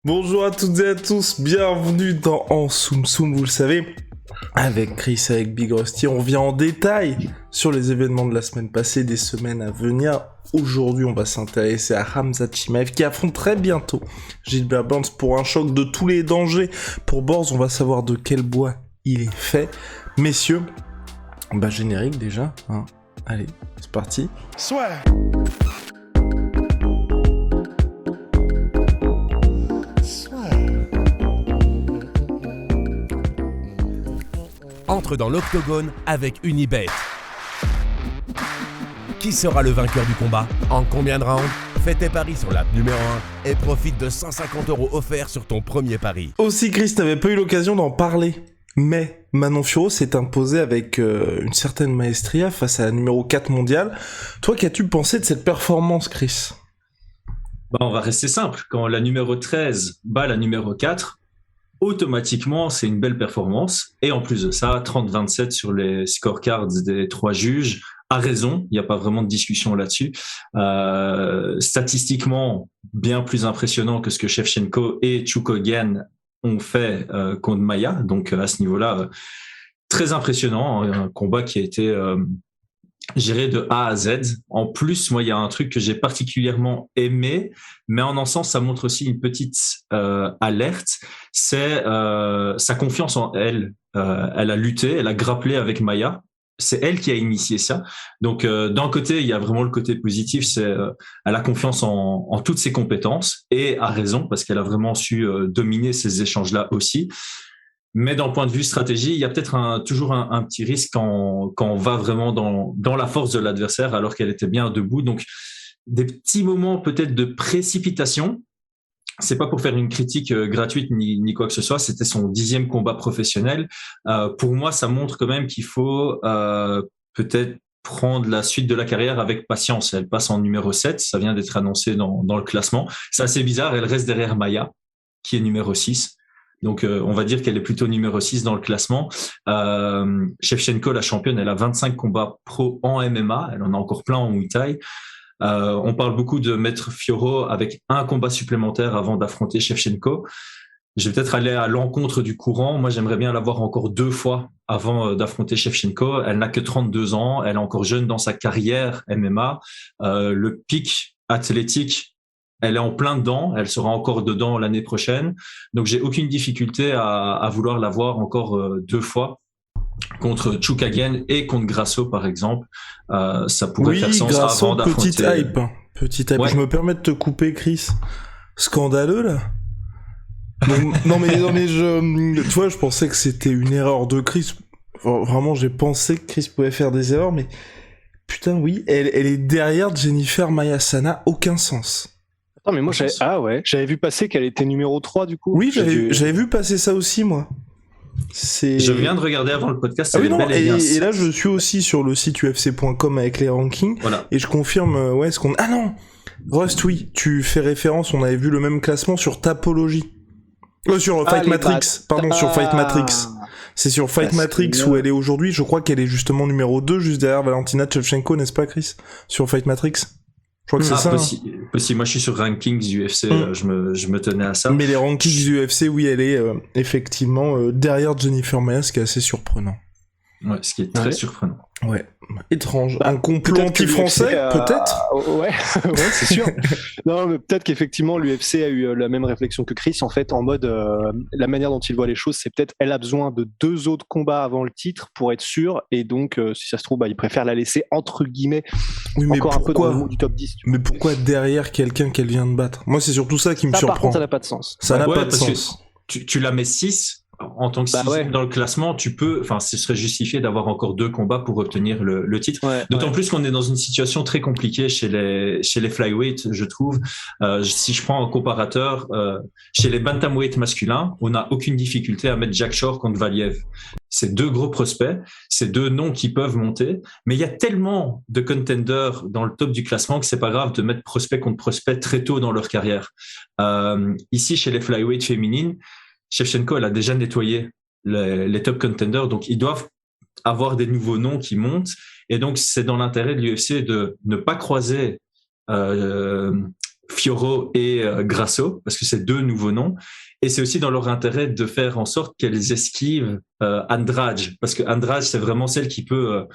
Bonjour à toutes et à tous, bienvenue dans En Soum Soum, vous le savez, avec Chris, avec Big Rusty, on revient en détail sur les événements de la semaine passée, des semaines à venir. Aujourd'hui, on va s'intéresser à Khamzat Chimaev qui affronte très bientôt Gilbert Burns pour un choc de tous les dangers. Pour Burns, on va savoir de quel bois il est fait. Messieurs, générique déjà, hein. Allez, c'est parti. Soit. Entre dans l'octogone avec Unibet. Qui sera le vainqueur du combat? En combien de rounds? Fais tes paris sur l'app numéro 1 et profite de 150 € offerts sur ton premier pari. Aussi, Chris n'avait pas eu l'occasion d'en parler, mais Manon Fiorot s'est imposée avec une certaine maestria face à la numéro 4 mondiale. Toi, qu'as-tu pensé de cette performance, Chris? On va rester simple. Quand la numéro 13 bat la numéro 4, automatiquement, c'est une belle performance. Et en plus de ça, 30-27 sur les scorecards des trois juges, a raison, il n'y a pas vraiment de discussion là-dessus. Statistiquement, bien plus impressionnant que ce que Shevchenko et Chookagian ont fait contre Maia. Donc à ce niveau-là, très impressionnant, un combat qui a été géré de A à Z. En plus, moi, il y a un truc que j'ai particulièrement aimé, mais en un sens, ça montre aussi une petite alerte, c'est sa confiance en elle. Elle a lutté, elle a grapplé avec Maia. C'est elle qui a initié ça. Donc, d'un côté, il y a vraiment le côté positif, c'est elle a confiance en toutes ses compétences et a raison parce qu'elle a vraiment su dominer ces échanges-là aussi. Mais d'un point de vue stratégie, il y a peut-être toujours un petit risque quand on va vraiment dans la force de l'adversaire alors qu'elle était bien debout. Donc, des petits moments peut-être de précipitation. C'est pas pour faire une critique gratuite ni quoi que ce soit. C'était son 10e combat professionnel. Pour moi, ça montre quand même qu'il faut peut-être prendre la suite de la carrière avec patience. Elle passe en numéro 7. Ça vient d'être annoncé dans le classement. C'est assez bizarre. Elle reste derrière Maia, qui est numéro 6. Donc, on va dire qu'elle est plutôt numéro 6 dans le classement. Shevchenko, la championne, elle a 25 combats pro en MMA. Elle en a encore plein en Muay Thai. On parle beaucoup de mettre Fiorot avec un combat supplémentaire avant d'affronter Shevchenko. Je vais peut-être aller à l'encontre du courant. Moi, j'aimerais bien l'avoir encore 2 fois avant d'affronter Shevchenko. Elle n'a que 32 ans. Elle est encore jeune dans sa carrière MMA. Le pic athlétique, elle est en plein dedans. Elle sera encore dedans l'année prochaine. Donc, j'ai aucune difficulté à vouloir la voir encore 2 fois contre Chookagian et contre Grasso, par exemple. Ça pourrait faire sens Grasso, avant d'affronter... Petite hype. Ouais. Je me permets de te couper, Chris. Scandaleux, là. Non, mais tu vois, je pensais que c'était une erreur de Chris. Vraiment, j'ai pensé que Chris pouvait faire des erreurs, mais putain, oui, elle est derrière Jennifer Maia. Ça n'a aucun sens. Attends, mais moi, j'avais vu passer qu'elle était numéro 3, du coup. Oui, j'avais vu passer ça aussi, moi. Je viens de regarder avant le podcast. Ah oui, non, et là, je suis aussi sur le site ufc.com avec les rankings. Voilà. Et je confirme, ce qu'on... Ah non! Rust, oui, tu fais référence, on avait vu le même classement sur Tapology. Sur Fight Matrix, sur Fight Matrix. C'est sur Fight Matrix où elle est aujourd'hui, je crois qu'elle est justement numéro 2, juste derrière Valentina Shevchenko, n'est-ce pas, Chris? Sur Fight Matrix? Je crois que c'est ça. Possible. Moi, je suis sur Rankings UFC, je me tenais à ça. Mais les Rankings UFC, oui, elle est effectivement derrière Jennifer Maia, ce qui est assez surprenant. Ouais, ce qui est très surprenant. Ouais, étrange. Un complot anti-français, peut-être ouais, c'est sûr. Non, mais peut-être qu'effectivement, l'UFC a eu la même réflexion que Chris, en fait, en mode, la manière dont il voit les choses, c'est peut-être, elle a besoin de 2 autres combats avant le titre pour être sûre, et donc, si ça se trouve, il préfère la laisser, entre guillemets, encore un peu dans le monde du top 10. Mais pourquoi derrière quelqu'un qu'elle vient de battre? Moi, c'est surtout ça qui me surprend. Par contre, ça n'a pas de sens. Ça n'a pas de sens. Tu la mets 6 en tant que sixième dans le classement, ce serait justifié d'avoir encore 2 combats pour obtenir le titre. D'autant plus qu'on est dans une situation très compliquée chez les flyweight, je trouve. Si je prends un comparateur, chez les bantamweight masculins, on n'a aucune difficulté à mettre Jack Shore contre Valiev. C'est 2 gros prospects, c'est 2 noms qui peuvent monter, mais il y a tellement de contenders dans le top du classement que c'est pas grave de mettre prospect contre prospect très tôt dans leur carrière. Ici, chez les flyweight féminines, Shevchenko, elle a déjà nettoyé les top contenders, donc ils doivent avoir des nouveaux noms qui montent, et donc c'est dans l'intérêt de l'UFC de ne pas croiser Fiorot et Grasso, parce que c'est 2 nouveaux noms. Et c'est aussi dans leur intérêt de faire en sorte qu'elles esquivent Andrade, parce que Andrade, c'est vraiment celle qui peut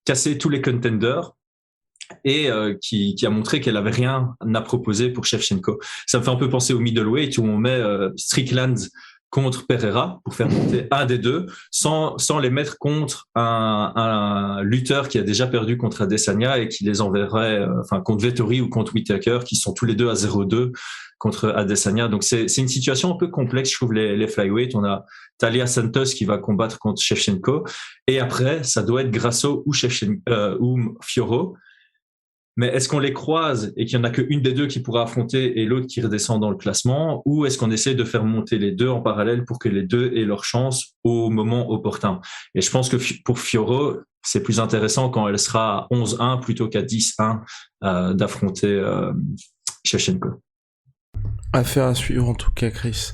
casser tous les contenders et qui a montré qu'elle avait rien à proposer pour Shevchenko. Ça me fait un peu penser au middleweight où on met Strickland contre Pereira pour faire monter un des deux sans les mettre contre un lutteur qui a déjà perdu contre Adesanya et qui les enverrait contre Vettori ou contre Whittaker qui sont tous les deux à 0-2 contre Adesanya. Donc c'est une situation un peu complexe, je trouve, les flyweight. On a Talia Santos qui va combattre contre Shevchenko et après ça doit être Grasso ou Fiorot. Mais est-ce qu'on les croise et qu'il n'y en a qu'une des deux qui pourra affronter et l'autre qui redescend dans le classement, ou est-ce qu'on essaie de faire monter les deux en parallèle pour que les deux aient leur chance au moment opportun? Et je pense que pour Fiorot, c'est plus intéressant quand elle sera à 11-1 plutôt qu'à 10-1 d'affronter Shevchenko. Affaire à suivre en tout cas, Chris.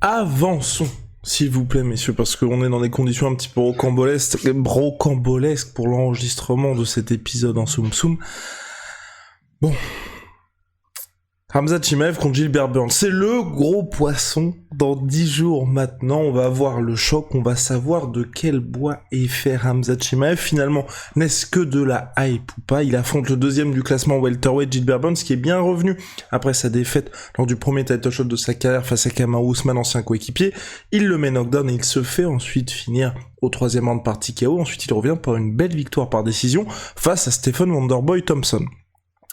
Avançons, s'il vous plaît, messieurs, parce qu'on est dans des conditions un petit peu rocambolesques pour l'enregistrement de cet épisode en Soum Soum. Bon. Khamzat Chimaev contre Gilbert Burns. C'est le gros poisson. Dans 10 jours maintenant, on va avoir le choc. On va savoir de quel bois est fait Khamzat Chimaev. Finalement, n'est-ce que de la hype ou pas? Il affronte le 2e du classement welterweight, Gilbert Burns, qui est bien revenu après sa défaite lors du premier title shot de sa carrière face à Kamaru Usman, ancien coéquipier. Il le met knockdown et il se fait ensuite finir au 3e round par TKO. Ensuite, il revient par une belle victoire par décision face à Stephen Wonderboy Thompson.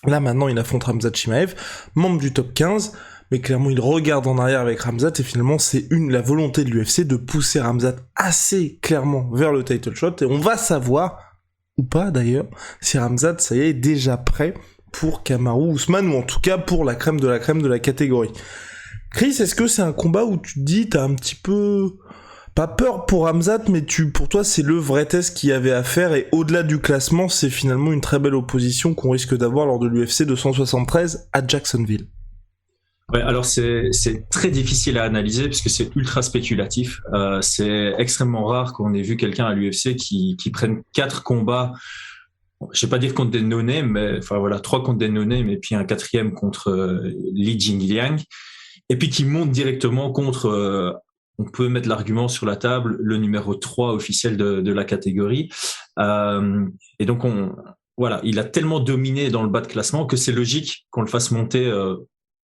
Là, maintenant, il affronte Khamzat Chimaev, membre du top 15, mais clairement, il regarde en arrière avec Khamzat, et finalement, c'est la volonté de l'UFC de pousser Khamzat assez clairement vers le title shot, et on va savoir, ou pas d'ailleurs, si Khamzat, ça y est déjà prêt pour Kamaru Usman, ou en tout cas pour la crème de la catégorie. Chris, est-ce que c'est un combat où tu te dis, t'as un petit peu... pas peur pour Khamzat, mais pour toi, c'est le vrai test qu'il y avait à faire, et au-delà du classement, c'est finalement une très belle opposition qu'on risque d'avoir lors de l'UFC 273 à Jacksonville. Ouais, alors c'est très difficile à analyser puisque c'est ultra spéculatif. C'est extrêmement rare qu'on ait vu quelqu'un à l'UFC qui prenne 4 combats. Je vais pas dire contre des no-names, mais enfin voilà, 3 contre des no-names et puis un 4e contre Li Jingliang, et puis qui monte directement contre on peut mettre l'argument sur la table, le numéro 3 officiel de la catégorie. Et donc, voilà, il a tellement dominé dans le bas de classement que c'est logique qu'on le fasse monter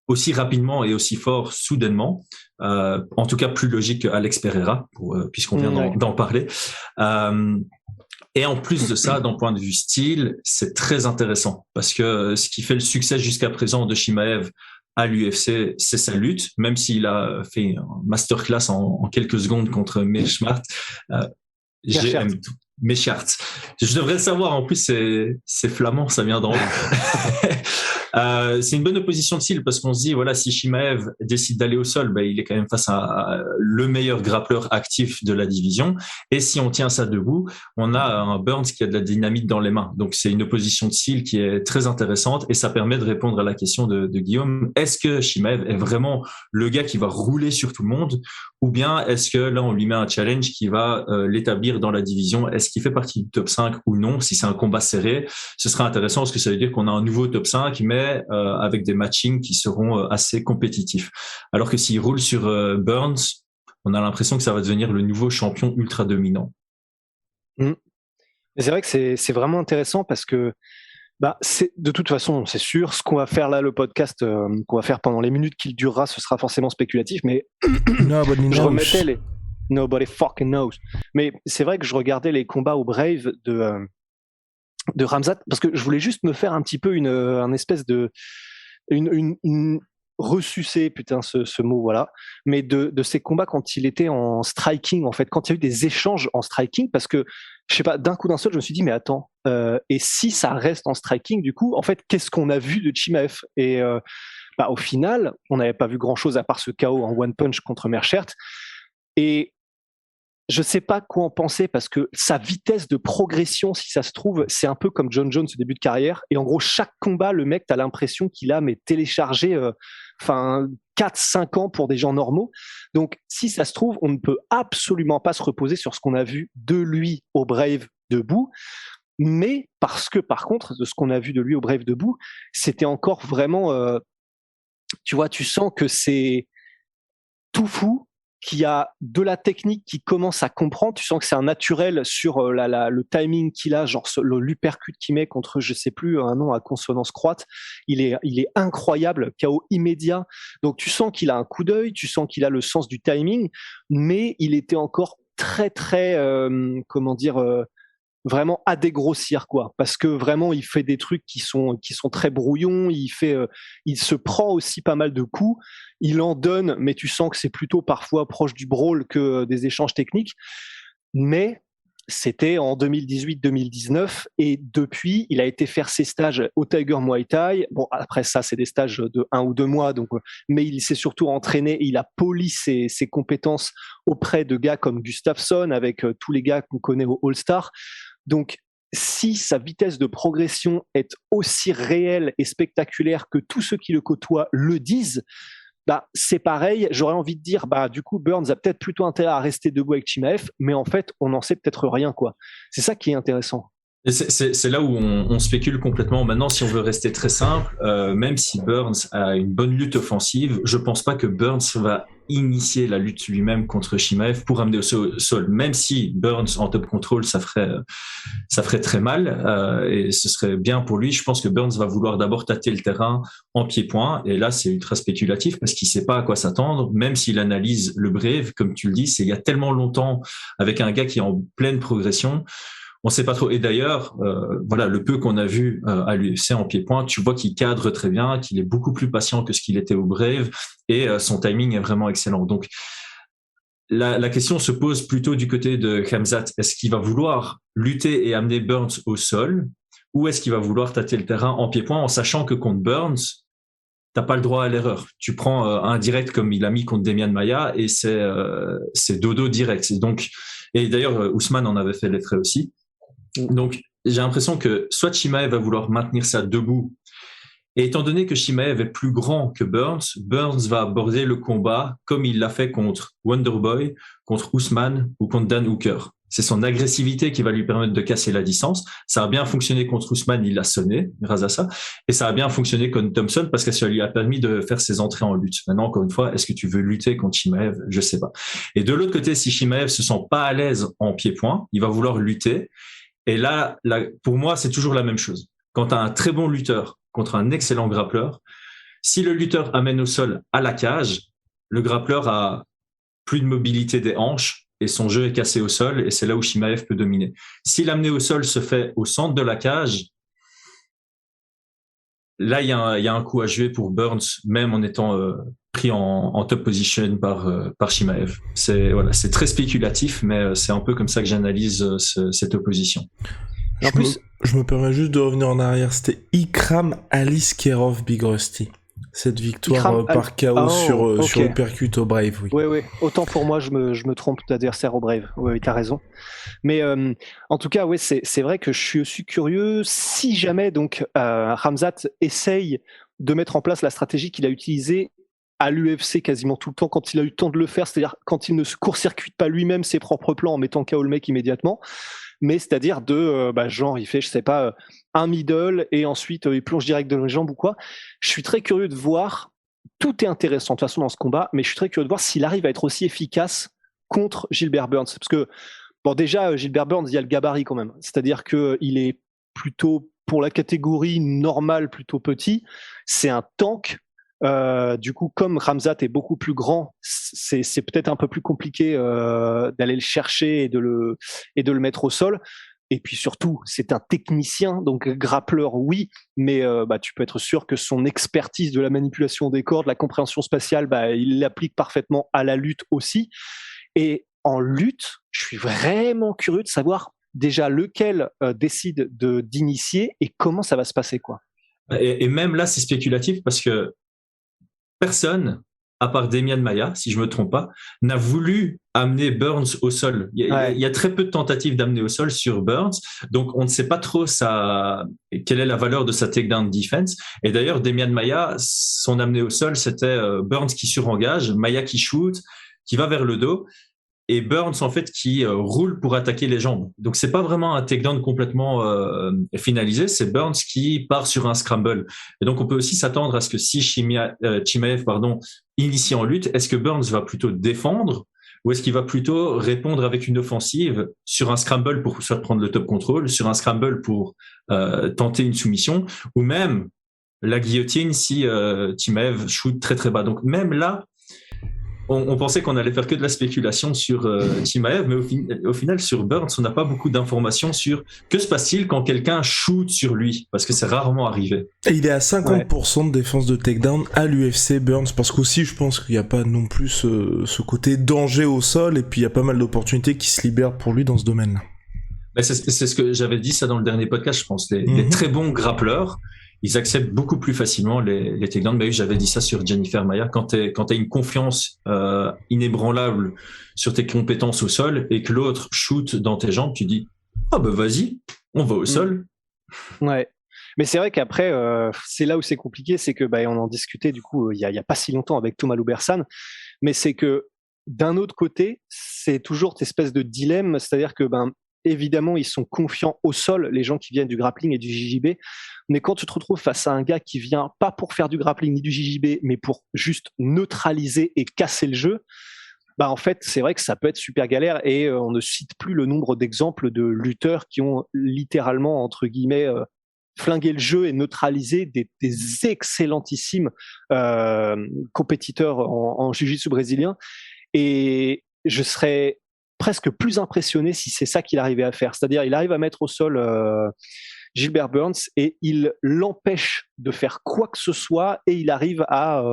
aussi rapidement et aussi fort soudainement. En tout cas, plus logique qu'Alex Pereira, puisqu'on vient d'en parler. Et en plus de ça, d'un point de vue style, c'est très intéressant parce que ce qui fait le succès jusqu'à présent de Chimaev à l'UFC, c'est sa lutte, même s'il a fait un masterclass en quelques secondes contre Meerschaert. J'aime tout. Meerschaert. Je devrais le savoir, en plus c'est flamand, ça vient d'en haut. C'est une bonne opposition de style parce qu'on se dit, voilà, si Chimaev décide d'aller au sol, il est quand même face à le meilleur grappleur actif de la division. Et si on tient ça debout, on a un Burns qui a de la dynamite dans les mains. Donc c'est une opposition de style qui est très intéressante et ça permet de répondre à la question de Guillaume. Est-ce que Chimaev est vraiment le gars qui va rouler sur tout le monde? Ou bien est-ce que là, on lui met un challenge qui va l'établir dans la division? Est-ce qu'il fait partie du top 5 ou non? Si c'est un combat serré, ce sera intéressant parce que ça veut dire qu'on a un nouveau top 5, mais avec des matchings qui seront assez compétitifs. Alors que s'il roule sur Burns, on a l'impression que ça va devenir le nouveau champion ultra dominant. Mais c'est vrai que c'est vraiment intéressant parce que de toute façon, c'est sûr, ce qu'on va faire là, le podcast qu'on va faire pendant les minutes qu'il durera, ce sera forcément spéculatif, mais je remettais les... Nobody fucking knows. Mais c'est vrai que je regardais les combats au Brave de Khamzat, parce que je voulais juste me faire un petit peu une espèce de... une ressucer, putain, ce mot, voilà, mais de ces combats quand il était en striking, en fait, quand il y a eu des échanges en striking, parce que, je sais pas, d'un coup d'un seul, je me suis dit, mais attends, et si ça reste en striking, du coup, en fait, qu'est-ce qu'on a vu de Chimaev? Et au final, on n'avait pas vu grand-chose à part ce KO en one punch contre Meerschaert, et je sais pas quoi en penser parce que sa vitesse de progression, si ça se trouve, c'est un peu comme John Jones au début de carrière. Et en gros, chaque combat, le mec, t'as l'impression qu'il a téléchargé 4-5 ans pour des gens normaux. Donc, si ça se trouve, on ne peut absolument pas se reposer sur ce qu'on a vu de lui au Brave debout. Mais parce que, par contre, de ce qu'on a vu de lui au Brave debout, c'était encore vraiment tu vois, tu sens que c'est tout fou, qu'il y a de la technique qui commence à comprendre. Tu sens que c'est un naturel sur le timing qu'il a, genre l'uppercut qu'il met contre, je sais plus, un nom à consonance croate. Il est incroyable, KO immédiat. Donc tu sens qu'il a un coup d'œil, tu sens qu'il a le sens du timing, mais il était encore très très, vraiment à dégrossir, quoi, parce que vraiment il fait des trucs qui sont très brouillons, il se prend aussi pas mal de coups, il en donne, mais tu sens que c'est plutôt parfois proche du brawl que des échanges techniques. Mais c'était en 2018-2019 et depuis il a été faire ses stages au Tiger Muay Thai. Bon, après ça c'est des stages de 1 ou 2 mois, donc, mais il s'est surtout entraîné et il a poli ses compétences auprès de gars comme Gustafsson, avec tous les gars qu'on connaît au All-Star. Donc, si sa vitesse de progression est aussi réelle et spectaculaire que tous ceux qui le côtoient le disent, bah, c'est pareil. J'aurais envie de dire, bah, du coup, Burns a peut-être plutôt intérêt à rester debout avec Chimaev, mais en fait, on n'en sait peut-être rien, quoi. C'est ça qui est intéressant. Et c'est là où on spécule complètement. Maintenant, si on veut rester très simple, même si Burns a une bonne lutte offensive, je pense pas que Burns va initier la lutte lui-même contre Chimaev pour amener au sol. Même si Burns en top control, ça ferait très mal, et ce serait bien pour lui. Je pense que Burns va vouloir d'abord tâter le terrain en pied-point. Et là, c'est ultra spéculatif parce qu'il sait pas à quoi s'attendre. Même s'il analyse le Brave, comme tu le dis, c'est il y a tellement longtemps avec un gars qui est en pleine progression. On sait pas trop. Et d'ailleurs, voilà, le peu qu'on a vu à l'UFC en pied-point, tu vois qu'il cadre très bien, qu'il est beaucoup plus patient que ce qu'il était au Brave, et son timing est vraiment excellent. Donc, la question se pose plutôt du côté de Khamzat. Est-ce qu'il va vouloir lutter et amener Burns au sol, ou est-ce qu'il va vouloir tâter le terrain en pied-point en sachant que contre Burns, t'as pas le droit à l'erreur. Tu prends un direct comme il a mis contre Demian Maia et c'est dodo direct. Donc, et d'ailleurs, Ousmane en avait fait les frais aussi. Donc, j'ai l'impression que soit Chimaev va vouloir maintenir ça debout, et étant donné que Chimaev est plus grand que Burns va aborder le combat comme il l'a fait contre Wonderboy, contre Ousmane ou contre Dan Hooker. C'est son agressivité qui va lui permettre de casser la distance. Ça a bien fonctionné contre Ousmane, il l'a sonné grâce à ça. Et ça a bien fonctionné contre Thompson parce que ça lui a permis de faire ses entrées en lutte. Maintenant, encore une fois, est-ce que tu veux lutter contre Chimaev? Je sais pas. Et de l'autre côté, si Chimaev se sent pas à l'aise en pied-point, il va vouloir lutter. Et là, pour moi, c'est toujours la même chose. Quand tu as un très bon lutteur contre un excellent grappleur, si le lutteur amène au sol à la cage, le grappleur a plus de mobilité des hanches et son jeu est cassé au sol, et c'est là où Chimaev peut dominer. Si l'amener au sol se fait au centre de la cage, là, il y a un coup à jouer pour Burns, même en étant pris en top position par Chimaev. C'est très spéculatif, mais c'est un peu comme ça que j'analyse cette opposition. Je me permets juste de revenir en arrière. C'était Ikram Aliskerov Big Rusty. Cette victoire par KO sur uppercut au Brave, oui. Oui. Autant pour moi, je me trompe d'adversaire au Brave. Oui, t'as raison. Mais en tout cas, oui, c'est vrai que je suis aussi curieux si jamais donc Khamzat essaye de mettre en place la stratégie qu'il a utilisée à l'UFC quasiment tout le temps quand il a eu le temps de le faire, c'est-à-dire quand il ne se court-circuite pas lui-même ses propres plans en mettant KO le mec immédiatement, mais c'est-à-dire genre il fait, je sais pas, un middle et ensuite il plonge direct dans les jambes ou quoi. Je suis très curieux de voir, tout est intéressant de toute façon dans ce combat, mais je suis très curieux de voir s'il arrive à être aussi efficace contre Gilbert Burns, parce que bon, déjà Gilbert Burns, il y a le gabarit quand même, c'est-à-dire que il est plutôt, pour la catégorie normale, plutôt petit, c'est un tank. Du coup, comme Khamzat est beaucoup plus grand, c'est peut-être un peu plus compliqué d'aller le chercher et de le mettre au sol. Et puis surtout, c'est un technicien, donc grappleur, oui, mais tu peux être sûr que son expertise de la manipulation des cordes, la compréhension spatiale, il l'applique parfaitement à la lutte aussi. Et en lutte, je suis vraiment curieux de savoir déjà lequel décide d'initier et comment ça va se passer, quoi. Et même là, c'est spéculatif parce que personne, à part Demian Maia, si je me trompe pas, n'a voulu amener Burns au sol. Il y a très peu de tentatives d'amener au sol sur Burns, donc on ne sait pas trop quelle est la valeur de sa takedown defense. Et d'ailleurs, Demian Maia, son amené au sol, c'était Burns qui surengage, Maia qui shoot, qui va vers le dos. et Burns en fait qui roule pour attaquer les jambes. Donc c'est pas vraiment un takedown complètement finalisé, c'est Burns qui part sur un scramble. Et donc on peut aussi s'attendre à ce que si Chimaev initie en lutte, est-ce que Burns va plutôt défendre ou est-ce qu'il va plutôt répondre avec une offensive sur un scramble pour soit prendre le top control, sur un scramble pour tenter une soumission, ou même la guillotine si Chimaev shoot très très bas. Donc même là, on pensait qu'on allait faire que de la spéculation sur Chimaev, mais au final, sur Burns, on n'a pas beaucoup d'informations sur que se passe-t-il quand quelqu'un shoot sur lui, parce que c'est rarement arrivé. Et il est à 50% de défense de takedown à l'UFC, Burns, parce qu'aussi, je pense qu'il n'y a pas non plus ce côté danger au sol, et puis il y a pas mal d'opportunités qui se libèrent pour lui dans ce domaine-là. Mais c'est ce que j'avais dit ça dans le dernier podcast, je pense. Les très bons grappleurs, ils acceptent beaucoup plus facilement les takedowns. Mais oui, j'avais dit ça sur Jennifer Maia. Quand t'as une confiance inébranlable sur tes compétences au sol et que l'autre shoot dans tes jambes, tu dis « Ah bah vas-y, on va au sol. » Ouais. Mais c'est vrai qu'après, c'est là où c'est compliqué, c'est que on en discutait du coup il y a pas si longtemps avec Thomas Loubersan, mais c'est que d'un autre côté, c'est toujours cette espèce de dilemme, c'est-à-dire que évidemment, ils sont confiants au sol, les gens qui viennent du grappling et du JJB. Mais quand tu te retrouves face à un gars qui vient pas pour faire du grappling ni du JJB, mais pour juste neutraliser et casser le jeu, en fait, c'est vrai que ça peut être super galère. Et on ne cite plus le nombre d'exemples de lutteurs qui ont littéralement, entre guillemets, flingué le jeu et neutralisé des excellentissimes compétiteurs en jiu-jitsu brésilien. Et je serais presque plus impressionné si c'est ça qu'il arrivait à faire. C'est-à-dire, il arrive à mettre au sol Gilbert Burns et il l'empêche de faire quoi que ce soit et il arrive à...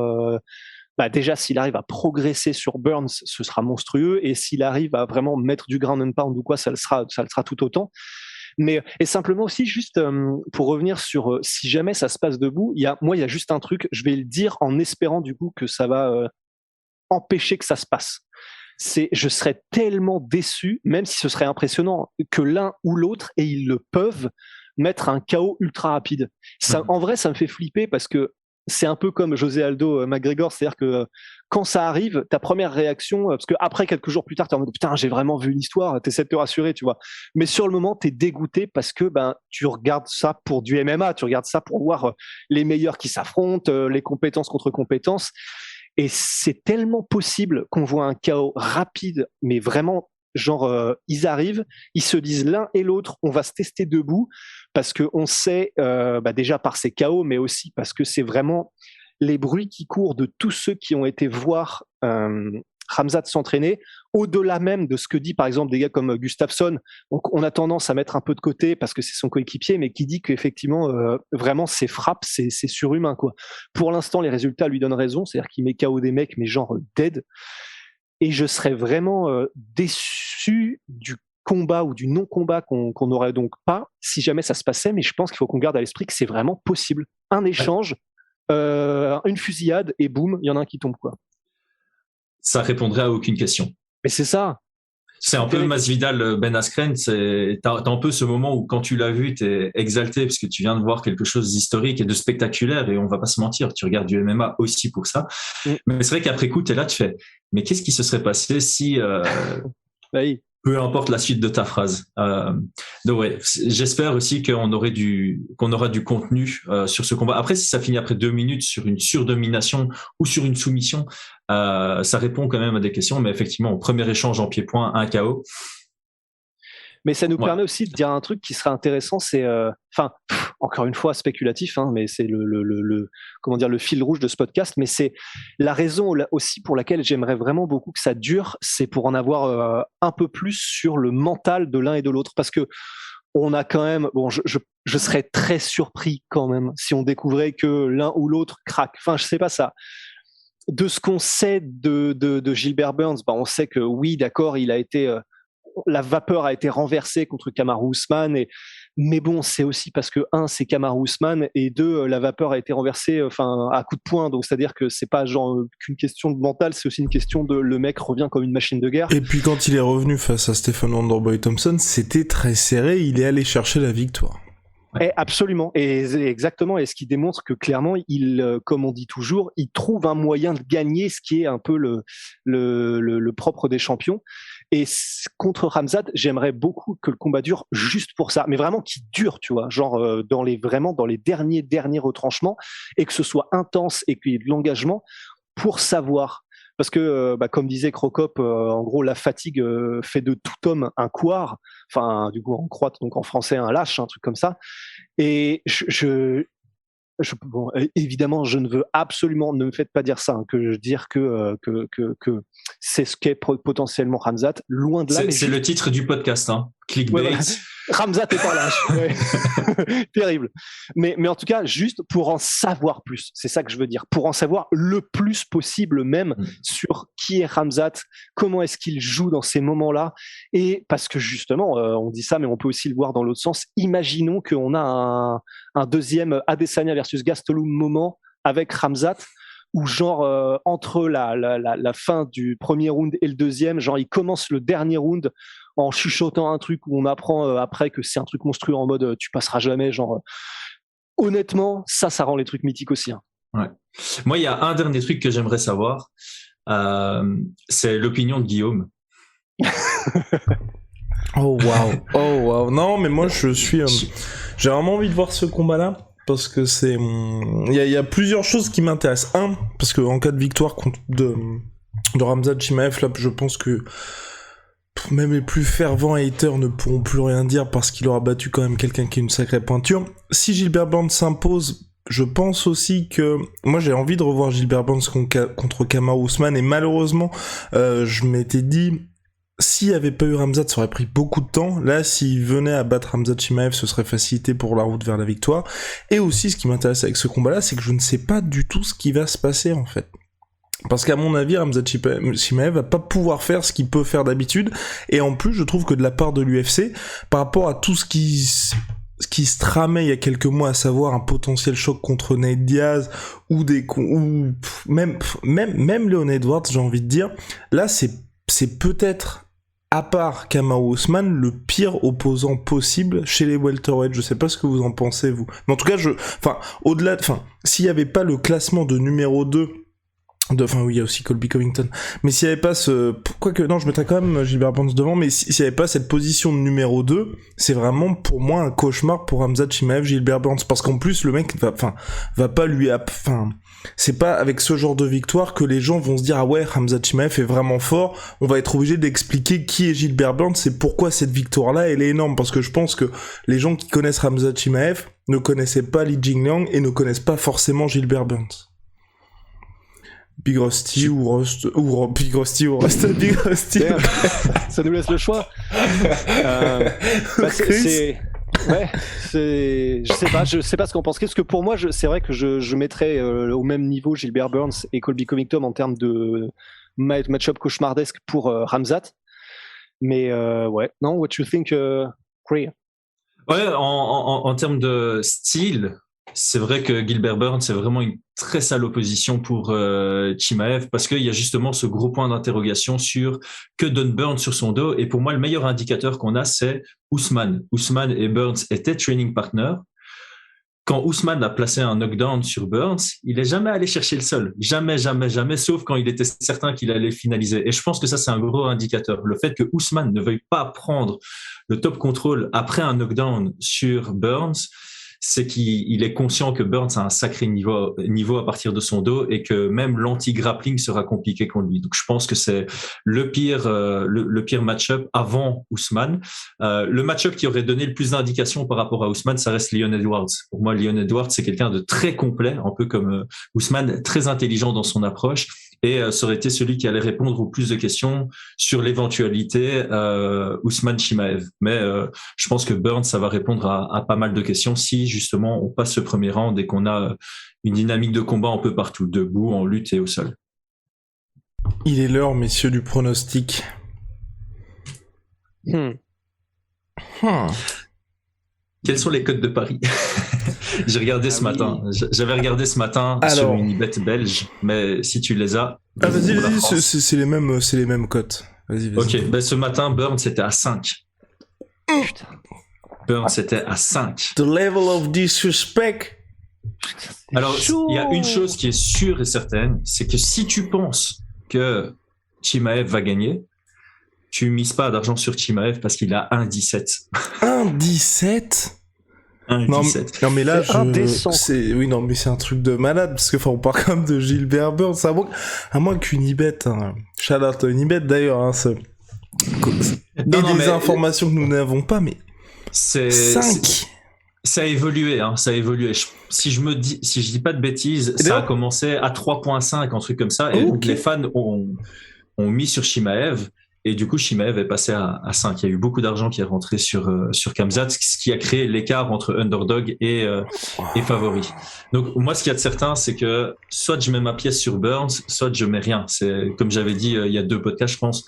déjà, s'il arrive à progresser sur Burns, ce sera monstrueux et s'il arrive à vraiment mettre du ground and pound ou quoi, ça le sera tout autant. Mais, et simplement aussi, juste pour revenir sur si jamais ça se passe debout, il y a juste un truc, je vais le dire en espérant du coup que ça va empêcher que ça se passe. Je serais tellement déçu, même si ce serait impressionnant, que l'un ou l'autre, et ils le peuvent, mettre un KO ultra rapide. Ça, en vrai, ça me fait flipper parce que c'est un peu comme José Aldo McGregor, c'est-à-dire que quand ça arrive, ta première réaction, parce que après quelques jours plus tard, t'es en mode putain, j'ai vraiment vu une histoire, t'essaies de te rassurer, tu vois. Mais sur le moment, t'es dégoûté parce que tu regardes ça pour du MMA, tu regardes ça pour voir les meilleurs qui s'affrontent, les compétences contre compétences. Et c'est tellement possible qu'on voit un KO rapide, mais vraiment, genre, ils arrivent, ils se disent l'un et l'autre, on va se tester debout, parce qu'on sait, déjà par ces KO, mais aussi parce que c'est vraiment les bruits qui courent de tous ceux qui ont été voir Khamzat s'entraîner, au-delà même de ce que dit par exemple des gars comme Gustafsson. Donc on a tendance à mettre un peu de côté parce que c'est son coéquipier, mais qui dit qu'effectivement vraiment ses frappes c'est surhumain quoi. Pour l'instant les résultats lui donnent raison, c'est-à-dire qu'il met KO des mecs mais genre dead. Et je serais vraiment déçu du combat ou du non-combat qu'on n'aurait donc pas si jamais ça se passait, mais je pense qu'il faut qu'on garde à l'esprit que c'est vraiment possible. Un échange, une fusillade et boum, il y en a un qui tombe quoi. Ça répondrait à aucune question. Mais c'est ça. C'est un peu Masvidal, Ben Askren. T'as un peu ce moment où quand tu l'as vu, t'es exalté parce que tu viens de voir quelque chose d'historique et de spectaculaire. Et on va pas se mentir, tu regardes du MMA aussi pour ça. Mais c'est vrai qu'après coup, t'es là, tu fais. Mais qu'est-ce qui se serait passé si oui. Peu importe la suite de ta phrase. Donc ouais, j'espère aussi qu'on aura du contenu sur ce combat. Après, si ça finit après 2 minutes sur une surdomination ou sur une soumission, ça répond quand même à des questions. Mais effectivement, au premier échange en pied-point, un KO. Mais ça nous permet aussi de dire un truc qui serait intéressant, c'est, encore une fois spéculatif, mais c'est le fil rouge de ce podcast. Mais c'est la raison aussi pour laquelle j'aimerais vraiment beaucoup que ça dure, c'est pour en avoir un peu plus sur le mental de l'un et de l'autre, parce que on a quand même, je serais très surpris quand même si on découvrait que l'un ou l'autre craque. Enfin, je sais pas ça. De ce qu'on sait de Gilbert Burns, on sait que oui, d'accord, il a été la vapeur a été renversée contre Kamaru Usman, mais bon, c'est aussi parce que c'est Kamaru Usman, et 2, la vapeur a été renversée à coup de poing, donc c'est-à-dire que c'est pas genre qu'une question de mental, c'est aussi une question de le mec revient comme une machine de guerre. Et puis quand il est revenu face à Stephen Wonderboy Thompson, c'était très serré, il est allé chercher la victoire. Absolument, et exactement, et ce qui démontre que clairement, il, comme on dit toujours, il trouve un moyen de gagner, ce qui est un peu le propre des champions. Et contre Khamzat, j'aimerais beaucoup que le combat dure juste pour ça, mais vraiment qu'il dure, tu vois, genre dans les derniers retranchements, et que ce soit intense et qu'il y ait de l'engagement pour savoir. Parce que, comme disait Crocop, en gros, la fatigue fait de tout homme un couard, enfin, du coup, en croate, donc en français, un lâche, un truc comme ça. Et bon, évidemment, je ne veux absolument, ne me faites pas dire ça, hein, que dire que c'est ce qu'est potentiellement Khamzat, loin de là. C'est le titre du podcast, hein. Clickbait. Ouais, voilà. Khamzat est un lâche. Ouais. Terrible. Mais en tout cas, juste pour en savoir plus, c'est ça que je veux dire, pour en savoir le plus possible même sur qui est Khamzat, comment est-ce qu'il joue dans ces moments-là, et parce que justement, on dit ça, mais on peut aussi le voir dans l'autre sens. Imaginons qu'on a un deuxième Adesanya versus Gastelum moment avec Khamzat, où genre entre la fin du premier round et le deuxième, genre il commence le dernier round en chuchotant un truc où on apprend après que c'est un truc monstrueux en mode tu passeras jamais, genre honnêtement ça rend les trucs mythiques aussi, hein. Ouais. Moi il y a un dernier truc que j'aimerais savoir, c'est l'opinion de Guillaume. Oh waouh. Non mais moi j'ai vraiment envie de voir ce combat là. Parce que il y a plusieurs choses qui m'intéressent. Un, parce que en cas de victoire de Khamzat Chimaev, là, je pense que même les plus fervents haters ne pourront plus rien dire parce qu'il aura battu quand même quelqu'un qui a une sacrée pointure. Si Gilbert Burns s'impose, je pense aussi que moi j'ai envie de revoir Gilbert Burns contre Kamaru Usman, et malheureusement je m'étais dit, s'il n'y avait pas eu Khamzat, ça aurait pris beaucoup de temps. Là, s'il venait à battre Khamzat Chimaev, ce serait facilité pour la route vers la victoire. Et aussi, ce qui m'intéresse avec ce combat-là, c'est que je ne sais pas du tout ce qui va se passer, en fait. Parce qu'à mon avis, Khamzat Chimaev va pas pouvoir faire ce qu'il peut faire d'habitude. Et en plus, je trouve que de la part de l'UFC, par rapport à tout ce qui se tramait il y a quelques mois, à savoir un potentiel choc contre Nate Diaz, ou même Leon Edwards, j'ai envie de dire, là, c'est peut-être, à part Kamaru Usman, le pire opposant possible chez les welterweight. Je sais pas ce que vous en pensez, vous. Mais en tout cas, s'il y avait pas le classement de numéro 2, oui, il y a aussi Colby Covington. Mais s'il y avait pas je mettrais quand même Gilbert Burns devant, mais s'il y avait pas cette position de numéro 2, c'est vraiment, pour moi, un cauchemar pour Khamzat Chimaev, Gilbert Burns. Parce qu'en plus, le mec va pas lui, c'est pas avec ce genre de victoire que les gens vont se dire, ah ouais, Khamzat Chimaev est vraiment fort, on va être obligé d'expliquer qui est Gilbert Burns et pourquoi cette victoire-là, elle est énorme. Parce que je pense que les gens qui connaissent Khamzat Chimaev ne connaissaient pas Li Jingliang et ne connaissent pas forcément Gilbert Burns. Big Rusty ou Rust, ou Big Rusty ou Rust, Big Rusty. Ça nous laisse le choix. Je sais pas ce qu'on pense. Parce que pour moi, c'est vrai que je mettrais au même niveau Gilbert Burns et Colby Covington en termes de match-up cauchemardesque pour Khamzat. Mais ouais, non, what you think, Ray? Ouais, en termes de style, c'est vrai que Gilbert Burns, c'est vraiment une très sale opposition pour Chimaev, parce qu'il y a justement ce gros point d'interrogation sur que donne Burns sur son dos. Et pour moi, le meilleur indicateur qu'on a, c'est Usman. Usman et Burns étaient training partners. Quand Usman a placé un knockdown sur Burns, il n'est jamais allé chercher le sol. Jamais, sauf quand il était certain qu'il allait finaliser. Et je pense que ça, c'est un gros indicateur. Le fait que Usman ne veuille pas prendre le top control après un knockdown sur Burns, c'est qu'il est conscient que Burns a un sacré niveau à partir de son dos, et que même l'anti-grappling sera compliqué contre lui. Donc je pense que c'est le pire match-up avant Usman. Le match-up qui aurait donné le plus d'indications par rapport à Usman, ça reste Leon Edwards. Pour moi, Leon Edwards, c'est quelqu'un de très complet, un peu comme Usman, très intelligent dans son approche. Et ça aurait été celui qui allait répondre aux plus de questions sur l'éventualité Usman Chimaev. Mais je pense que Burns, ça va répondre à pas mal de questions si justement on passe ce premier round et qu'on a une dynamique de combat un peu partout, debout, en lutte et au sol. Il est l'heure, messieurs, du pronostic. Quels sont les codes de Paris? J'ai regardé ce matin. J'avais regardé ce matin sur Unibet belge, mais si tu les as... vas-y, c'est les mêmes cotes. Vas-y. Ok, ce matin, Burns, c'était à 5. Putain. Burns était à 5. The level of disrespect. Alors, il y a une chose qui est sûre et certaine, c'est que si tu penses que Chimaev va gagner, tu mises pas d'argent sur Chimaev parce qu'il a 1,17. 1,17 ? 1,17. Non mais là, indécent. Oui, non mais c'est un truc de malade, parce que on parle quand même de Gilbert Burns, à moins qu'Unibet, hein, shout out à Unibet d'ailleurs, hein, des informations que nous n'avons pas, mais 5. Ça a évolué, hein, ça a évolué. Si je dis pas de bêtises, ça a commencé à 3.5, un truc comme ça, et donc les fans ont mis sur Chimaev, et du coup Chimaev est passé à 5. Il y a eu beaucoup d'argent qui est rentré sur Khamzat, ce qui a créé l'écart entre underdog et favori. Donc moi, ce qu'il y a de certain, c'est que soit je mets ma pièce sur Burns, soit je mets rien. C'est comme j'avais dit il y a 2 podcasts, je pense.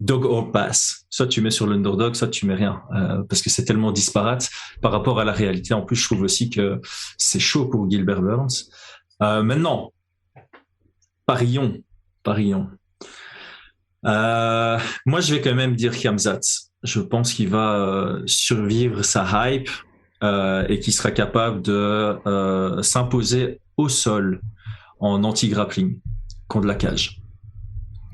Dog or pass. Soit tu mets sur l'underdog, soit tu mets rien. Parce que c'est tellement disparate par rapport à la réalité. En plus, je trouve aussi que c'est chaud pour Gilbert Burns. Maintenant, parions. Moi, je vais quand même dire Khamzat. Je pense qu'il va survivre sa hype et qu'il sera capable de s'imposer au sol en anti-grappling contre la cage.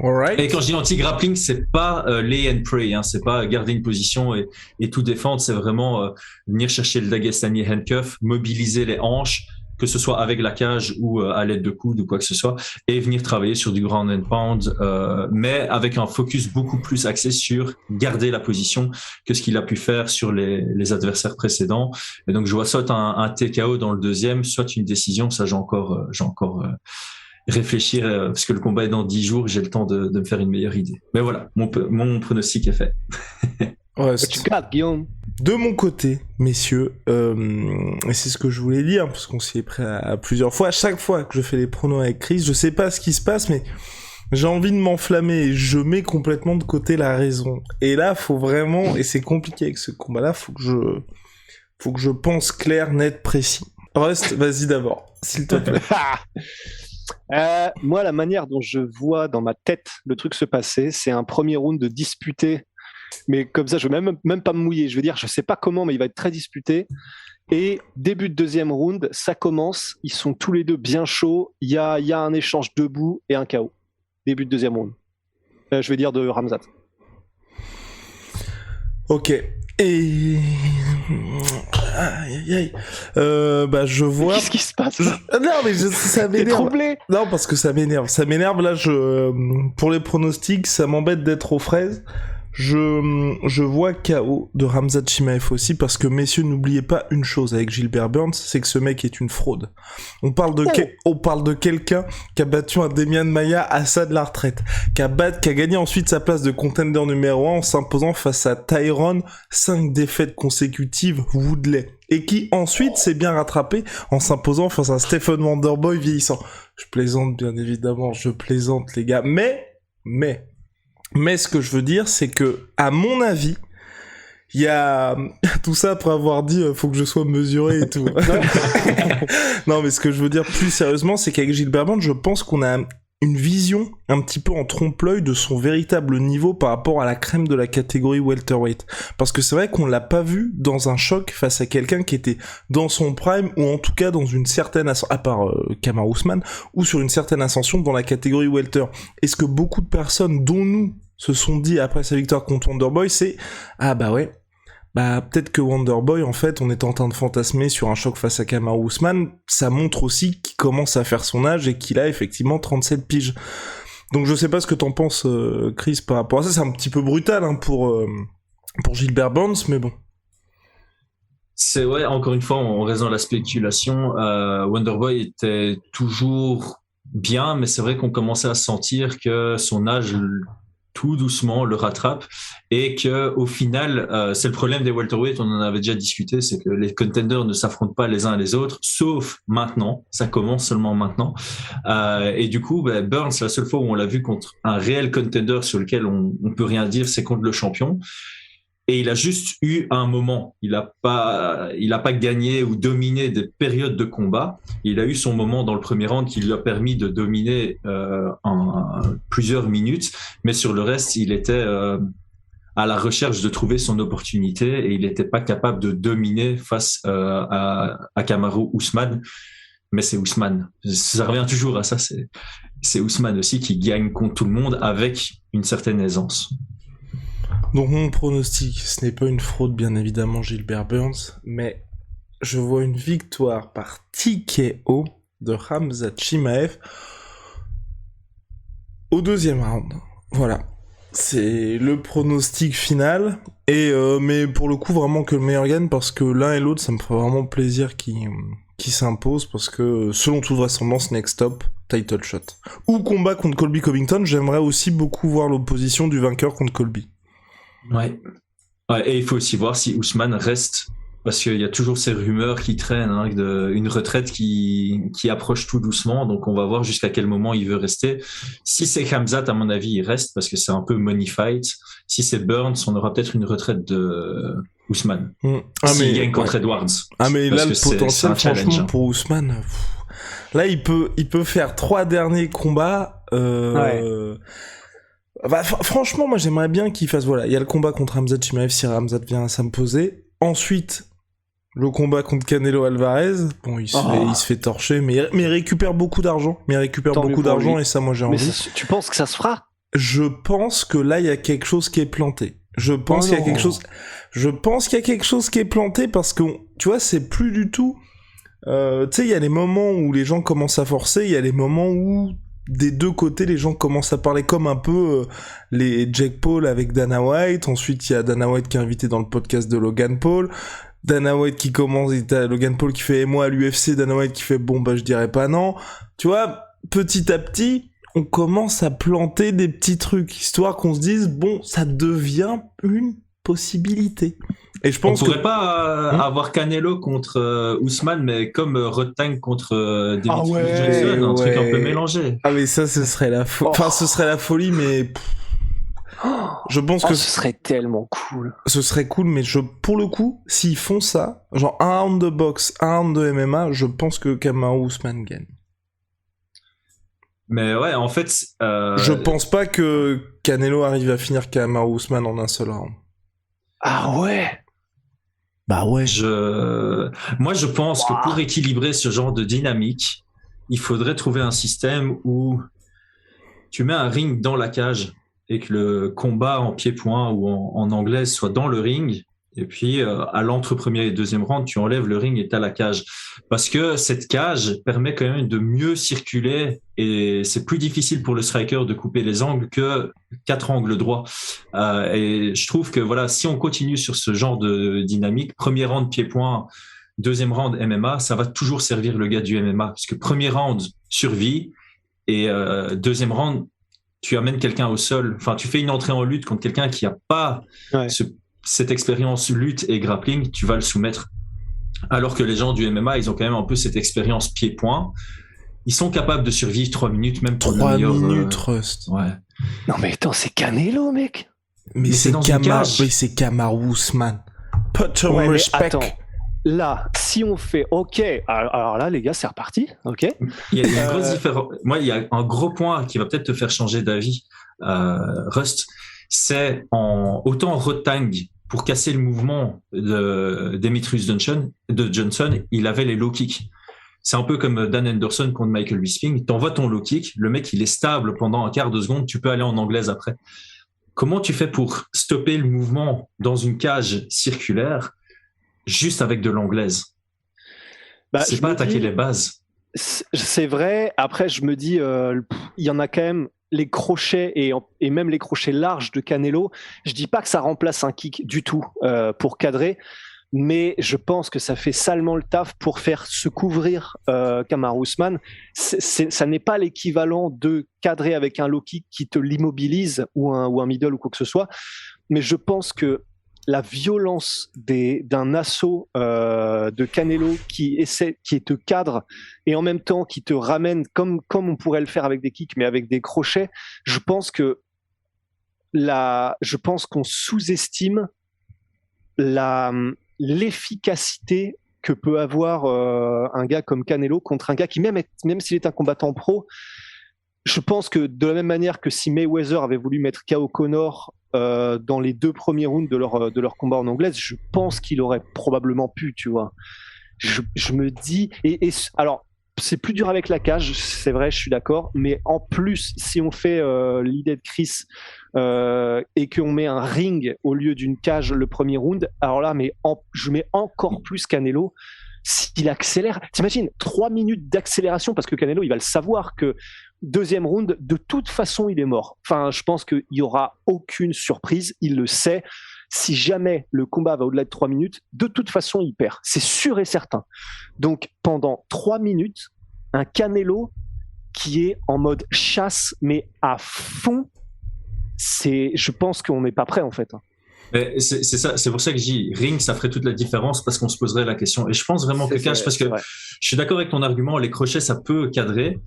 Alright. Et quand je dis anti-grappling, c'est pas lay and pray, hein, c'est pas garder une position et tout défendre, c'est vraiment venir chercher le Dagestani handcuff, mobiliser les hanches, que ce soit avec la cage ou à l'aide de coudes ou quoi que ce soit, et venir travailler sur du ground and pound, mais avec un focus beaucoup plus axé sur garder la position que ce qu'il a pu faire sur les adversaires précédents. Et donc je vois soit un TKO dans le deuxième, soit une décision. Ça j'ai encore réfléchir, parce que le combat est dans 10 jours, j'ai le temps de me faire une meilleure idée. Mais voilà, mon pronostic est fait. Ouais, Tu gardes, Guillaume. De mon côté, messieurs, et c'est ce que je voulais dire, parce qu'on s'y est prêt à plusieurs fois. À chaque fois que je fais les pronos avec Chris, je sais pas ce qui se passe, mais j'ai envie de m'enflammer et je mets complètement de côté la raison. Et là, faut vraiment, et c'est compliqué avec ce combat-là, faut que je pense clair, net, précis. Rust, vas-y d'abord, s'il te plaît. Moi, la manière dont je vois dans ma tête le truc se passer, c'est un premier round de disputé, mais comme ça, je vais même pas me mouiller. Je veux dire, je sais pas comment, mais il va être très disputé. Et début de deuxième round, ça commence. Ils sont tous les deux bien chauds. Il y a un échange debout et un KO. Début de deuxième round. Je vais dire de Khamzat. Ok. Et aïe. Bah je vois. Qu'est-ce qui se passe? Non mais ça T'es m'énerve. troublé? Non parce que ça m'énerve. Ça m'énerve là. Pour les pronostics, ça m'embête d'être aux fraises. Je vois KO de Khamzat Chimaev aussi parce que messieurs, n'oubliez pas une chose avec Gilbert Burns, c'est que ce mec est une fraude. On parle de quelqu'un qui a battu un Demian Maia à ça de la retraite, qui a gagné ensuite sa place de contender numéro 1 en s'imposant face à Tyron, 5 défaites consécutives Woodley, et qui ensuite s'est bien rattrapé en s'imposant face à Stephen Wonderboy vieillissant. Je plaisante bien évidemment, les gars, mais ce que je veux dire, c'est que, à mon avis, il y a tout ça après avoir dit faut que je sois mesuré et tout. Non, mais ce que je veux dire plus sérieusement, c'est qu'avec Gilbert Burns, je pense qu'on a une vision un petit peu en trompe-l'œil de son véritable niveau par rapport à la crème de la catégorie welterweight. Parce que c'est vrai qu'on l'a pas vu dans un choc face à quelqu'un qui était dans son prime, ou en tout cas dans une certaine à part Kamaru Usman, ou sur une certaine ascension dans la catégorie welter. Et ce que beaucoup de personnes, dont nous, se sont dit après sa victoire contre Wonderboy, c'est « Ah bah ouais, bah peut-être que Wonderboy, en fait, on est en train de fantasmer sur un choc face à Kamaru Usman, ça montre aussi qu'il commence à faire son âge et qu'il a effectivement 37 piges. » Donc je sais pas ce que t'en penses, Chris, par rapport à ça. C'est un petit peu brutal hein, pour Gilbert Burns, mais bon. C'est ouais, encore une fois, en raison de la spéculation, Wonderboy était toujours bien, mais c'est vrai qu'on commençait à sentir que son âge tout doucement le rattrape et que au final c'est le problème des welterweight, on en avait déjà discuté, c'est que les contenders ne s'affrontent pas les uns les autres, sauf maintenant, ça commence seulement maintenant, et du coup Burns, la seule fois où on l'a vu contre un réel contender sur lequel on peut rien dire, c'est contre le champion. Et il a juste eu un moment. Il a pas gagné ou dominé des périodes de combat. Il a eu son moment dans le premier round qui lui a permis de dominer en plusieurs minutes. Mais sur le reste, il était à la recherche de trouver son opportunité et il n'était pas capable de dominer face à Kamaru Usman. Mais c'est Usman. Ça revient toujours à ça. C'est Usman aussi qui gagne contre tout le monde avec une certaine aisance. Donc mon pronostic, ce n'est pas une fraude bien évidemment Gilbert Burns, mais je vois une victoire par TKO de Khamzat Chimaev au 2e round. Voilà. C'est le pronostic final. Et mais pour le coup, vraiment que le meilleur gagne, parce que l'un et l'autre, ça me ferait vraiment plaisir qui s'impose, parce que selon toute vraisemblance, next stop, title shot. Ou combat contre Colby Covington, j'aimerais aussi beaucoup voir l'opposition du vainqueur contre Colby. Ouais. Et il faut aussi voir si Usman reste, parce qu'il y a toujours ces rumeurs qui traînent, une retraite qui approche tout doucement, donc on va voir jusqu'à quel moment il veut rester. Si c'est Khamzat, à mon avis, il reste, parce que c'est un peu money fight. Si c'est Burns, on aura peut-être une retraite de Usman. S'il gagne contre Edwards. Mais là, le potentiel, franchement, pour Usman, là, il peut faire 3 derniers combats. Franchement, moi, j'aimerais bien qu'il fasse, il y a le combat contre Khamzat Chimaev, si Khamzat vient à s'imposer. Ensuite, le combat contre Canelo Alvarez, bon, il se fait torcher, mais il récupère beaucoup d'argent. Et ça, moi, j'ai envie. Tu penses que ça se fera ? Je pense que là, il y a quelque chose qui est planté. Je pense qu'il y a quelque chose qui est planté parce que, tu vois, c'est plus du tout... tu sais, il y a les moments où les gens commencent à forcer, il y a les moments où, des deux côtés, les gens commencent à parler comme un peu les Jake Paul avec Dana White. Ensuite, il y a Dana White qui est invité dans le podcast de Logan Paul. Dana White qui commence, et t'as Logan Paul qui fait « moi à l'UFC », Dana White qui fait « bon, je dirais pas non ». Tu vois, petit à petit, on commence à planter des petits trucs, histoire qu'on se dise « bon, ça devient une possibilité ». Et je pense on pourrait pas avoir Canelo contre Usman, mais comme Rodtang contre Demetrius Johnson, un truc un peu mélangé. Ah mais ça, ce serait la ce serait la folie, mais... Je pense que ce serait tellement cool. Ce serait cool, mais pour le coup, s'ils font ça, genre un round de boxe, un round de MMA, je pense que Kamaru Usman gagne. Mais ouais, en fait... Je pense pas que Canelo arrive à finir Kamaru Usman en un seul round. Ah ouais. Bah ouais. Moi, je pense que pour équilibrer ce genre de dynamique, il faudrait trouver un système où tu mets un ring dans la cage et que le combat en pied-point ou en anglaise soit dans le ring, et puis à l'entre-premier et deuxième round, tu enlèves le ring et t'as la cage. Parce que cette cage permet quand même de mieux circuler, et c'est plus difficile pour le striker de couper les angles que 4 angles droits. Et je trouve que si on continue sur ce genre de dynamique, premier round pied-point, deuxième round MMA, ça va toujours servir le gars du MMA, parce que premier round, survie, et deuxième round, tu amènes quelqu'un au sol, enfin tu fais une entrée en lutte contre quelqu'un qui n'a pas cette expérience lutte et grappling, tu vas le soumettre. Alors que les gens du MMA, ils ont quand même un peu cette expérience pied-point. Ils sont capables de survivre 3 minutes, même pour 3 minutes, Rust. Ouais. Non mais attends, c'est Canelo, mec. Mais c'est Kamaru Usman. Put some respect. Attends. Là, si on fait OK, alors là, les gars, c'est reparti. OK. Il y a une grosse différence. Moi, il y a un gros point qui va peut-être te faire changer d'avis, Rust. C'est autant Rodtang, pour casser le mouvement de Demetrius Johnson, il avait les low kicks. C'est un peu comme Dan Henderson contre Michael Bisping. T'envoies ton low kick, le mec, il est stable pendant un quart de seconde, tu peux aller en anglaise après. Comment tu fais pour stopper le mouvement dans une cage circulaire juste avec de l'anglaise? C'est pas attaquer les bases. C'est vrai. Après, je me dis, il y en a quand même les crochets et même les crochets larges de Canelo. Je dis pas que ça remplace un kick du tout pour cadrer, mais je pense que ça fait salement le taf pour faire se couvrir Kamaru Usman. Ça n'est pas l'équivalent de cadrer avec un low kick qui te l'immobilise ou un middle ou quoi que ce soit, mais je pense que la violence d'un assaut de Canelo qui te cadre et en même temps qui te ramène comme on pourrait le faire avec des kicks mais avec des crochets, je pense qu'on sous-estime l'efficacité que peut avoir un gars comme Canelo contre un gars qui même s'il est un combattant pro, je pense que de la même manière que si Mayweather avait voulu mettre KO Conor dans les 2 premiers rounds de leur combat en anglaise, je pense qu'il aurait probablement pu, tu vois. Je me dis, alors, c'est plus dur avec la cage, c'est vrai, je suis d'accord, mais en plus, si on fait l'idée de Chris et qu'on met un ring au lieu d'une cage le premier round, alors là, je mets encore plus Canelo. S'il accélère, t'imagines 3 minutes d'accélération, parce que Canelo, il va le savoir que deuxième round, de toute façon, il est mort. Enfin, je pense qu'il n'y aura aucune surprise, il le sait. Si jamais le combat va au-delà de 3 minutes, de toute façon, il perd. C'est sûr et certain. Donc, pendant 3 minutes, un Canelo qui est en mode chasse, mais à fond, je pense qu'on n'est pas prêt, en fait. Mais c'est ça, c'est pour ça que je dis ring, ça ferait toute la différence parce qu'on se poserait la question. Et je pense vraiment que cage, parce que je suis d'accord avec ton argument, les crochets, ça peut cadrer,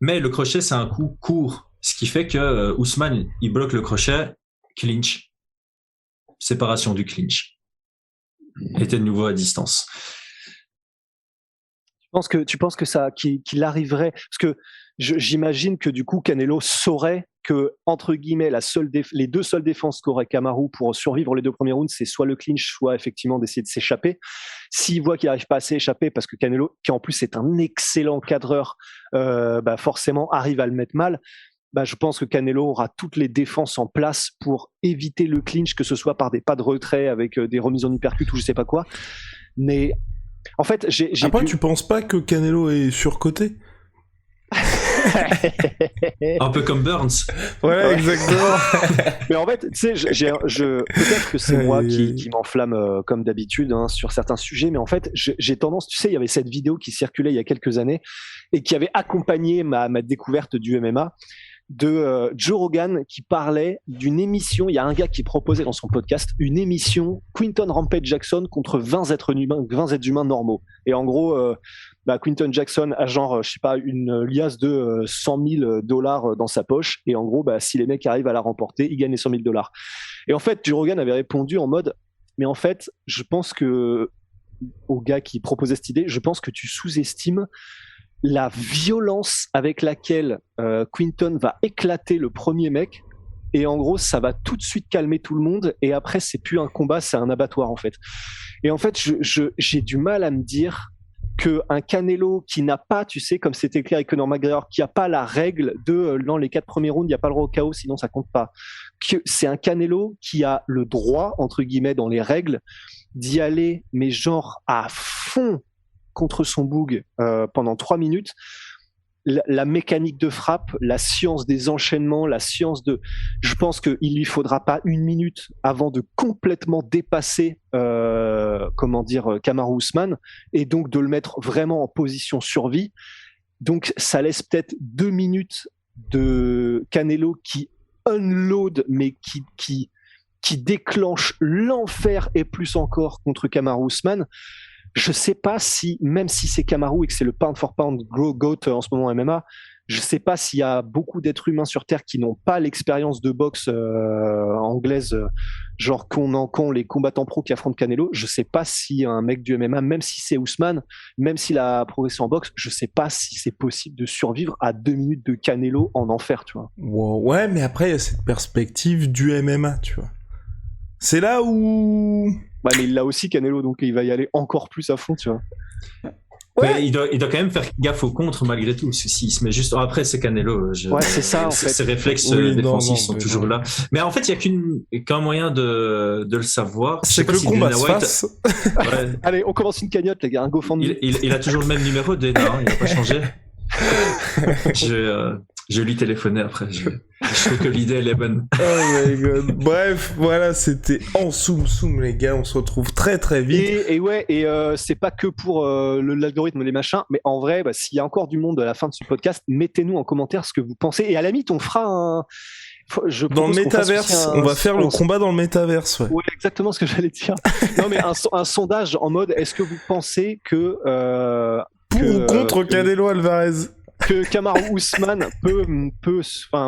mais le crochet, c'est un coup court. Ce qui fait que Ousmane, il bloque le crochet, clinch. Séparation du clinch. Était de nouveau à distance. Tu penses que ça, qu'il arriverait, parce que j'imagine que du coup Canelo saurait que entre guillemets les 2 seules défenses qu'aurait Kamaru pour survivre les 2 premiers rounds, c'est soit le clinch, soit effectivement d'essayer de s'échapper. S'il voit qu'il n'arrive pas à s'échapper, parce que Canelo, qui en plus est un excellent cadreur, forcément arrive à le mettre mal. Je pense que Canelo aura toutes les défenses en place pour éviter le clinch, que ce soit par des pas de retrait avec des remises en uppercut ou je sais pas quoi. Mais en fait, après, tu penses pas que Canelo est surcoté? Un peu comme Burns. Ouais, exactement. Mais en fait, tu sais, peut-être que c'est moi qui m'enflamme comme d'habitude sur certains sujets, mais en fait, j'ai tendance, tu sais, il y avait cette vidéo qui circulait il y a quelques années et qui avait accompagné ma découverte du MMA, de Joe Rogan, qui parlait d'une émission. Il y a un gars qui proposait dans son podcast une émission Quinton Rampage Jackson contre 20 êtres humains normaux. Et en gros, Quinton Jackson a genre, je sais pas, une liasse de $100,000 dans sa poche. Et en gros, si les mecs arrivent à la remporter, ils gagnent les $100,000. Et en fait, Joe Rogan avait répondu en mode, mais en fait, je pense que, au gars qui proposait cette idée, je pense que tu sous-estimes la violence avec laquelle Quinton va éclater le premier mec, et en gros ça va tout de suite calmer tout le monde, et après c'est plus un combat, c'est un abattoir en fait. Et en fait j'ai du mal à me dire qu'un Canelo qui n'a pas, tu sais, comme c'était clair avec Conor McGregor, qui a pas la règle de dans les 4 premiers rounds il n'y a pas le droit au KO sinon ça compte pas, que c'est un Canelo qui a le droit entre guillemets dans les règles d'y aller mais genre à fond contre son boug pendant 3 minutes. La mécanique de frappe, la science des enchaînements, la science de... Je pense qu'il lui faudra pas 1 minute avant de complètement dépasser Kamaru Usman, et donc de le mettre vraiment en position survie. Donc ça laisse peut-être 2 minutes de Canelo qui unload, mais qui déclenche l'enfer et plus encore contre Kamaru Usman. Je sais pas si, même si c'est Kamaru et que c'est le pound for pound GOAT en ce moment MMA, je sais pas s'il y a beaucoup d'êtres humains sur Terre qui n'ont pas l'expérience de boxe anglaise, genre qu'ont les combattants pro qui affrontent Canelo. Je sais pas si un mec du MMA, même si c'est Ousmane, même s'il a progressé en boxe, je sais pas si c'est possible de survivre à 2 minutes de Canelo en enfer, tu vois. Ouais, mais après, il y a cette perspective du MMA, tu vois. C'est là où... Ouais, mais il l'a aussi Canelo, donc il va y aller encore plus à fond, tu vois. Ouais. Mais il doit quand même faire gaffe au contre malgré tout. S'il se met juste après, c'est Canelo. Ouais, c'est ça en fait. Ses réflexes défensifs sont toujours là. Mais en fait, il y a qu'un moyen de le savoir. C'est que le combat se fasse. Ouais. Allez, on commence une cagnotte, les gars. Un GoFundMe. Il a toujours le même numéro, Dana. Il n'a pas changé. Je lui téléphonais après. Je trouve que l'idée elle est bonne. Oh my god. Bref, voilà, c'était en soum les gars. On se retrouve très très vite. Et c'est pas que pour l'algorithme les machins, mais en vrai, s'il y a encore du monde à la fin de ce podcast, mettez-nous en commentaire ce que vous pensez. Et à la limite, on fera un. Dans le métaverse, on va faire le combat dans le métaverse. Ouais, exactement ce que j'allais dire. Non, mais un sondage en mode, est-ce que vous pensez que pour ou contre Canelo Alvarez, que Kamaru Usman peut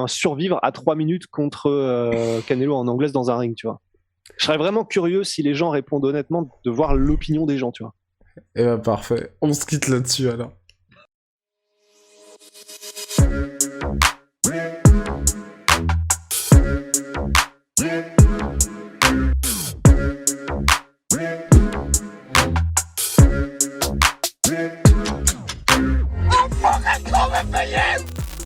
survivre à 3 minutes contre Canelo en anglaise dans un ring, tu vois. Je serais vraiment curieux, si les gens répondent honnêtement, de voir l'opinion des gens, tu vois. Eh ben parfait, on se quitte là-dessus alors. Yeah. Bye.